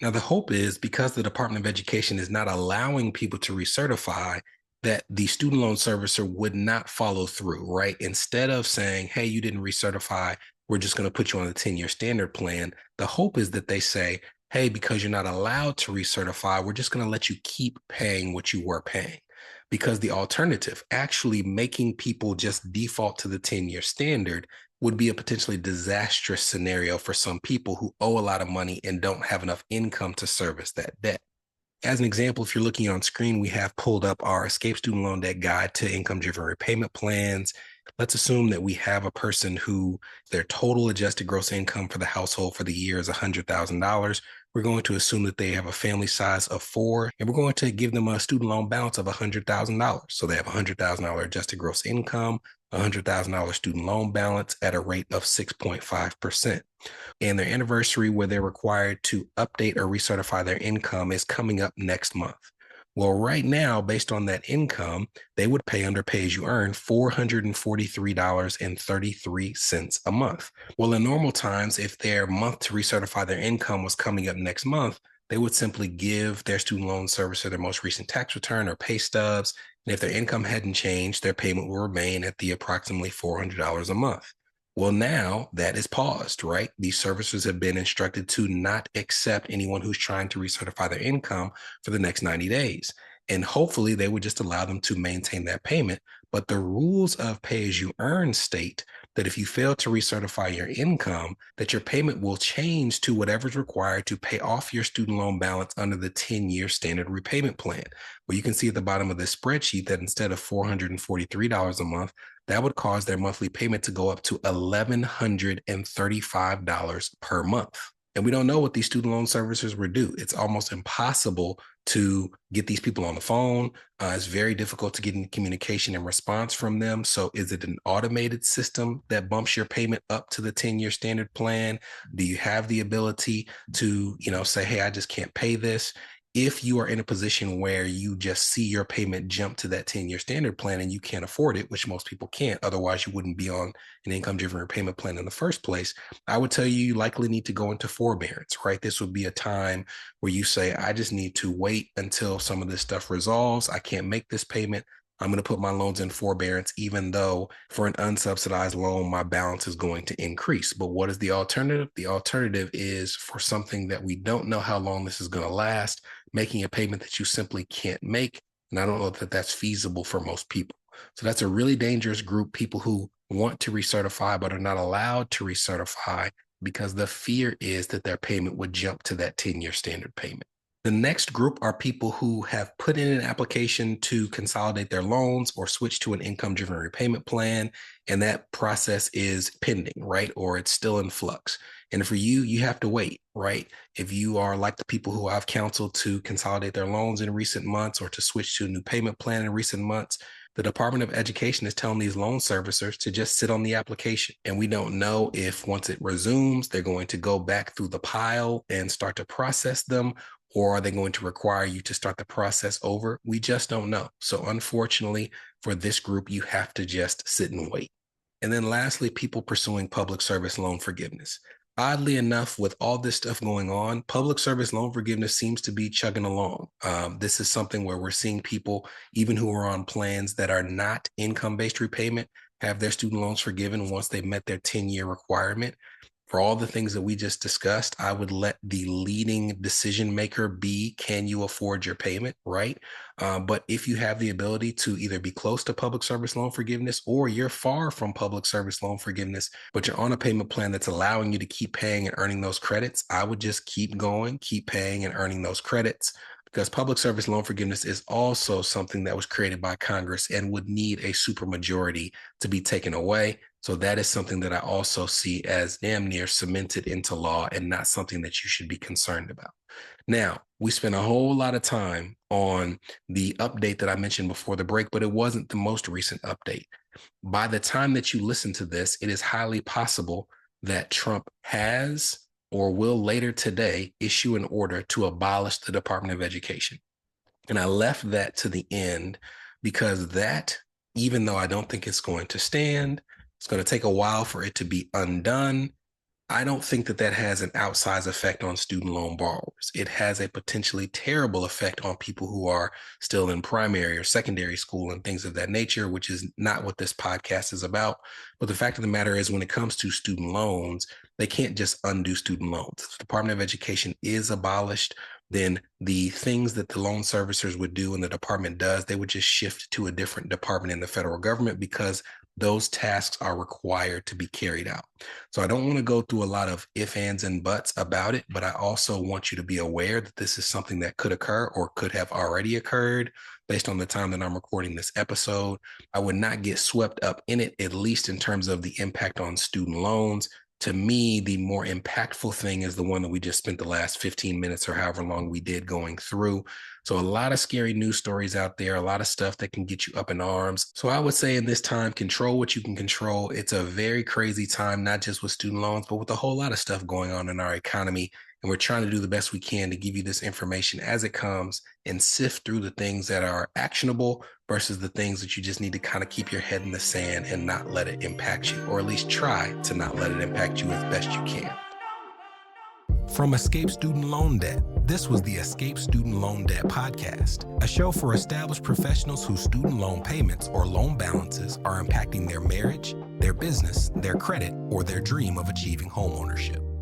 Now, the hope is because the Department of Education is not allowing people to recertify, that the student loan servicer would not follow through, right? Instead of saying, hey, you didn't recertify, we're just going to put you on the 10-year standard plan. The hope is that they say, hey, because you're not allowed to recertify, we're just going to let you keep paying what you were paying. Because the alternative, actually making people just default to the 10-year standard, would be a potentially disastrous scenario for some people who owe a lot of money and don't have enough income to service that debt. As an example, if you're looking on screen, we have pulled up our Escape Student Loan Debt Guide to Income-Driven Repayment Plans. Let's assume that we have a person who their total adjusted gross income for the household for the year is $100,000. We're going to assume that they have a family size of four, and we're going to give them a student loan balance of $100,000. So they have $100,000 adjusted gross income, $100,000 student loan balance at a rate of 6.5%. And their anniversary where they're required to update or recertify their income is coming up next month. Well, right now, based on that income, they would pay under pay as you earn $443.33 a month. Well, in normal times, if their month to recertify their income was coming up next month, they would simply give their student loan servicer their most recent tax return or pay stubs. And if their income hadn't changed, their payment will remain at the approximately $400 a month. Well, now that is paused, right? These servicers have been instructed to not accept anyone who's trying to recertify their income for the next 90 days. And hopefully they would just allow them to maintain that payment. But the rules of pay as you earn state that if you fail to recertify your income, that your payment will change to whatever's required to pay off your student loan balance under the 10-year standard repayment plan. Well, you can see at the bottom of this spreadsheet that instead of $443 a month, that would cause their monthly payment to go up to $1,135 per month. And we don't know what these student loan servicers would do. It's almost impossible to get these people on the phone. It's very difficult to get any communication and response from them. So is it an automated system that bumps your payment up to the 10-year standard plan? Do you have the ability to, say, hey, I just can't pay this? If you are in a position where you just see your payment jump to that 10-year standard plan and you can't afford it, which most people can't, otherwise you wouldn't be on an income-driven repayment plan in the first place, I would tell you likely need to go into forbearance, right? This would be a time where you say, I just need to wait until some of this stuff resolves. I can't make this payment. I'm going to put my loans in forbearance, even though for an unsubsidized loan, my balance is going to increase. But what is the alternative? The alternative is for something that we don't know how long this is going to last, making a payment that you simply can't make. And I don't know that that's feasible for most people. So that's a really dangerous group, people who want to recertify but are not allowed to recertify because the fear is that their payment would jump to that 10-year standard payment. The next group are people who have put in an application to consolidate their loans or switch to an income-driven repayment plan, and that process is pending, right? Or it's still in flux. And for you, you have to wait, right? If you are like the people who I've counseled to consolidate their loans in recent months or to switch to a new payment plan in recent months, the Department of Education is telling these loan servicers to just sit on the application. And we don't know if once it resumes, they're going to go back through the pile and start to process them, or are they going to require you to start the process over? We just don't know. So unfortunately, for this group, you have to just sit and wait. And then lastly, people pursuing public service loan forgiveness. Oddly enough, with all this stuff going on, public service loan forgiveness seems to be chugging along. This is something where we're seeing people, even who are on plans that are not income-based repayment, have their student loans forgiven once they've met their 10-year requirement. For all the things that we just discussed, I would let the leading decision maker be, can you afford your payment, right? But if you have the ability to either be close to public service loan forgiveness or you're far from public service loan forgiveness, but you're on a payment plan that's allowing you to keep paying and earning those credits, I would just keep going, keep paying and earning those credits, because public service loan forgiveness is also something that was created by Congress and would need a supermajority to be taken away. So that is something that I also see as damn near cemented into law and not something that you should be concerned about. Now, we spent a whole lot of time on the update that I mentioned before the break, but it wasn't the most recent update. By the time that you listen to this, it is highly possible that Trump has or will later today issue an order to abolish the Department of Education. And I left that to the end because that, even though I don't think it's going to stand, it's going to take a while for it to be undone. I don't think that that has an outsized effect on student loan borrowers. It has a potentially terrible effect on people who are still in primary or secondary school and things of that nature, which is not what this podcast is about. But the fact of the matter is, when it comes to student loans, they can't just undo student loans. If the Department of Education is abolished, then the things that the loan servicers would do and the department does, they would just shift to a different department in the federal government because those tasks are required to be carried out. So I don't want to go through a lot of ifs, ands, and buts about it, but I also want you to be aware that this is something that could occur or could have already occurred based on the time that I'm recording this episode. I would not get swept up in it, at least in terms of the impact on student loans. To me, the more impactful thing is the one that we just spent the last 15 minutes or however long we did going through. So a lot of scary news stories out there, a lot of stuff that can get you up in arms. So I would say in this time, control what you can control. It's a very crazy time, not just with student loans, but with a whole lot of stuff going on in our economy. And we're trying to do the best we can to give you this information as it comes and sift through the things that are actionable versus the things that you just need to kind of keep your head in the sand and not let it impact you, or at least try to not let it impact you as best you can. From Escape Student Loan Debt, this was the Escape Student Loan Debt Podcast, a show for established professionals whose student loan payments or loan balances are impacting their marriage, their business, their credit, or their dream of achieving homeownership.